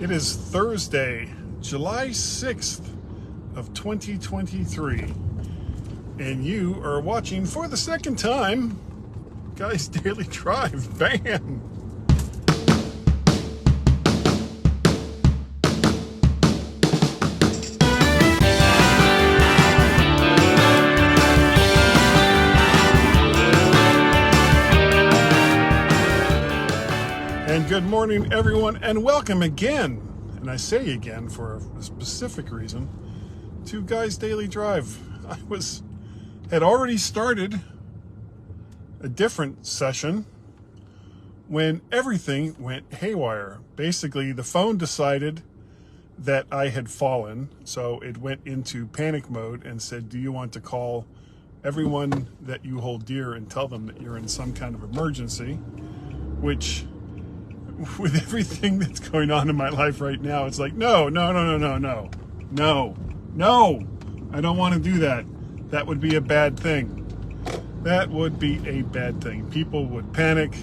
It is Thursday, July 6th of 2023, and you are watching for the second time Guy's Daily Drive. Bam! And good morning, everyone, and welcome again, and I say again for a specific reason, to Guy's Daily Drive. I had already started a different session when everything went haywire. Basically, the phone decided that I had fallen, so it went into panic mode and said, do you want to call everyone that you hold dear and tell them that you're in some kind of emergency? Which, with everything that's going on in my life right now, it's like, no, I don't want to do that. That would be a bad thing. That would be a bad thing. People would panic,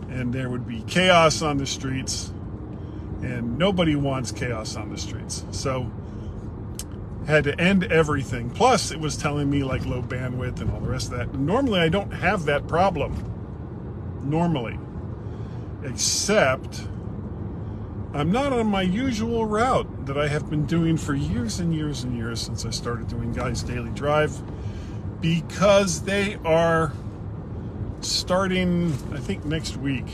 and there would be chaos on the streets, and nobody wants chaos on the streets. So, had to end everything. Plus, it was telling me like low bandwidth and all the rest of that. Normally, I don't have that problem. Normally. Except I'm not on my usual route that I have been doing for years and years and years since I started doing Guy's Daily Drive, because they are starting, I think next week,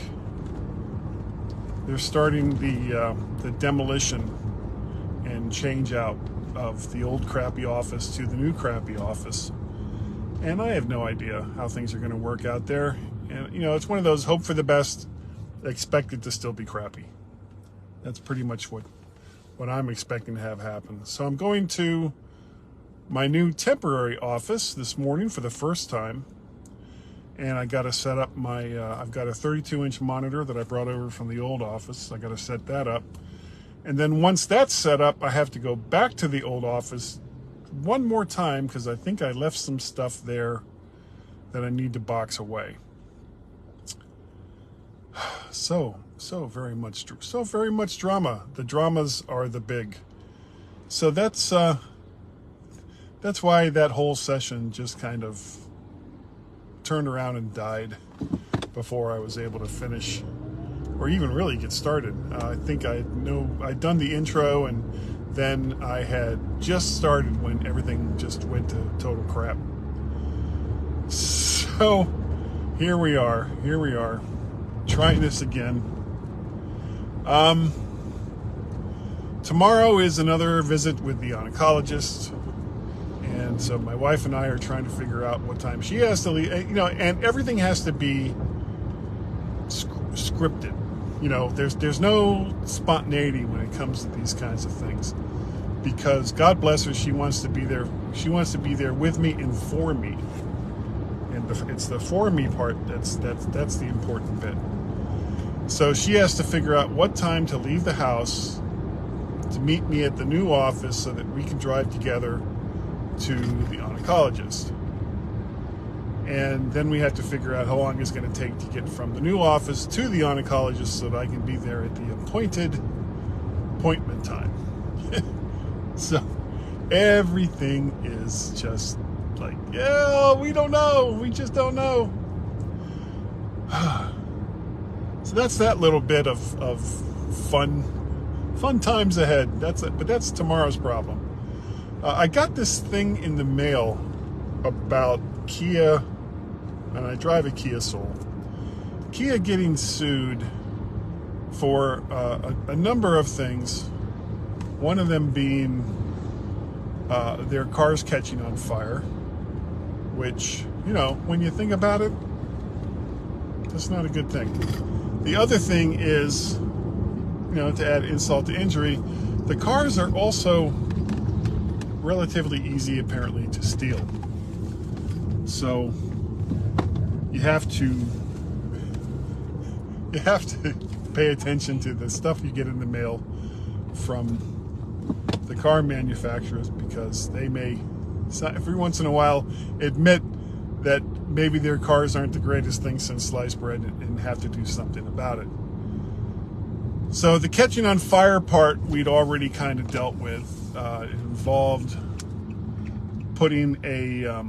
they're starting the demolition and change out of the old crappy office to the new crappy office. And I have no idea how things are going to work out there. And, you know, it's one of those hope for the best, expect it to still be crappy. That's pretty much what I'm expecting to have happen. So I'm going to my new temporary office this morning for the first time, and I got to set up my I've got a 32-inch monitor that I brought over from the old office. I got to set that up, and then once that's set up, I have to go back to the old office one more time because I think I left some stuff there that I need to box away. So very much drama. The dramas are the big. So that's why that whole session just kind of turned around and died before I was able to finish or even really get started. I think I'd done the intro, and then I had just started when everything just went to total crap. So here we are. Trying this again. Tomorrow is another visit with the oncologist, and so my wife and I are trying to figure out what time she has to leave. You know, and everything has to be scripted. You know, there's no spontaneity when it comes to these kinds of things, because God bless her, she wants to be there. She wants to be there with me and for me, and it's the for me part that's the important bit. So she has to figure out what time to leave the house to meet me at the new office so that we can drive together to the oncologist. And then we have to figure out how long it's going to take to get from the new office to the oncologist so that I can be there at the appointment time. So everything is just like, yeah, we don't know. We just don't know. So that's that little bit of fun times ahead. That's it, but that's tomorrow's problem. I got this thing in the mail about Kia, and I drive a Kia Soul. Kia getting sued for a number of things. One of them being their cars catching on fire, which, you know, when you think about it, that's not a good thing. The other thing is, you know, to add insult to injury, the cars are also relatively easy, apparently, to steal. So you have to pay attention to the stuff you get in the mail from the car manufacturers, because they may, every once in a while, admit that maybe their cars aren't the greatest thing since sliced bread and have to do something about it. So the catching on fire part we'd already kind of dealt with. It involved putting a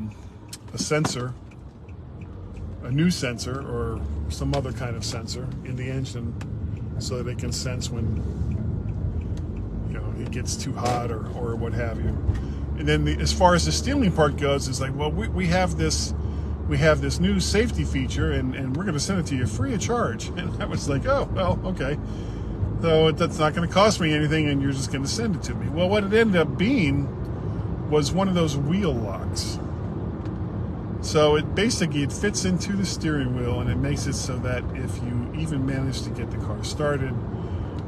sensor, a new sensor or some other kind of sensor in the engine so that it can sense when it gets too hot or what have you. And then as far as the stealing part goes, it's like, well, we have this new safety feature and we're going to send it to you free of charge. And I was like, oh, well, okay. So that's not going to cost me anything and you're just going to send it to me. Well, what it ended up being was one of those wheel locks. So it fits into the steering wheel and it makes it so that if you even manage to get the car started,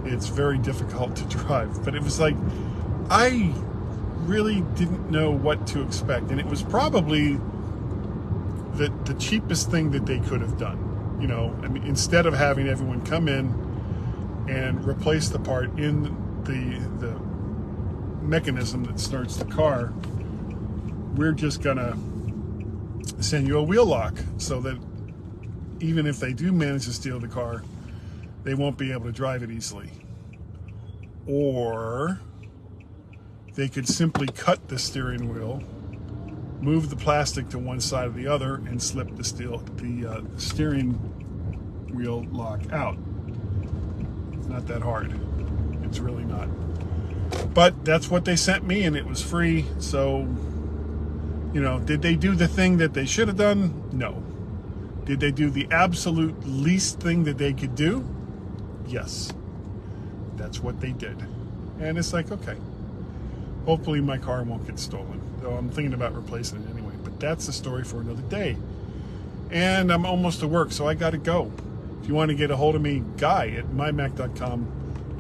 it's very difficult to drive. But it was like, I really didn't know what to expect. And it was probably the cheapest thing that they could have done. I mean, instead of having everyone come in and replace the part in the mechanism that starts the car, we're just gonna send you a wheel lock so that even if they do manage to steal the car, they won't be able to drive it easily. Or they could simply cut the steering wheel, move the plastic to one side or the other, and slip the steering wheel lock out. It's not that hard. It's really not. But that's what they sent me, and it was free. So, did they do the thing that they should have done? No. Did they do the absolute least thing that they could do? Yes. That's what they did. And it's like, okay, hopefully my car won't get stolen. Though I'm thinking about replacing it anyway. But that's a story for another day. And I'm almost to work, so I got to go. If you want to get a hold of me, guy@mymac.com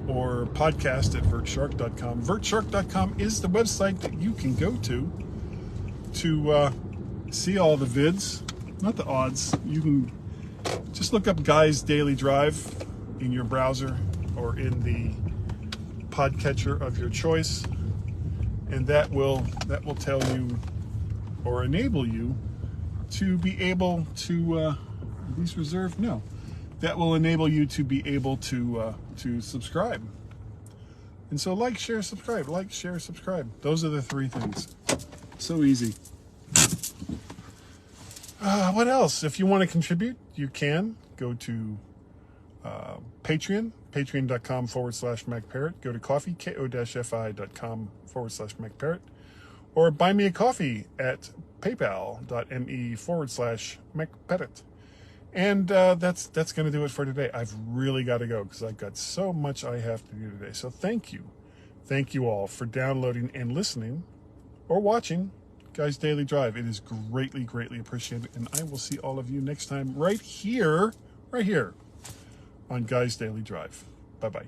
or podcast@vertshark.com. Vertshark.com is the website that you can go to see all the vids, not the odds. You can just look up Guy's Daily Drive in your browser or in the podcatcher of your choice, and that will tell you or enable you to be able to are these reserved? No. That will enable you to be able to subscribe. And so like, share, subscribe. Like, share, subscribe. Those are the three things. So easy. What else? If you want to contribute, you can go to Patreon, patreon.com/MacParrot. Go to coffee, ko-fi.com/MacParrot. Or buy me a coffee at paypal.me/MacParrot. And that's going to do it for today. I've really got to go because I've got so much I have to do today. So thank you. Thank you all for downloading and listening or watching Guy's Daily Drive. It is greatly, greatly appreciated. And I will see all of you next time right here on Guy's Daily Drive. Bye-bye.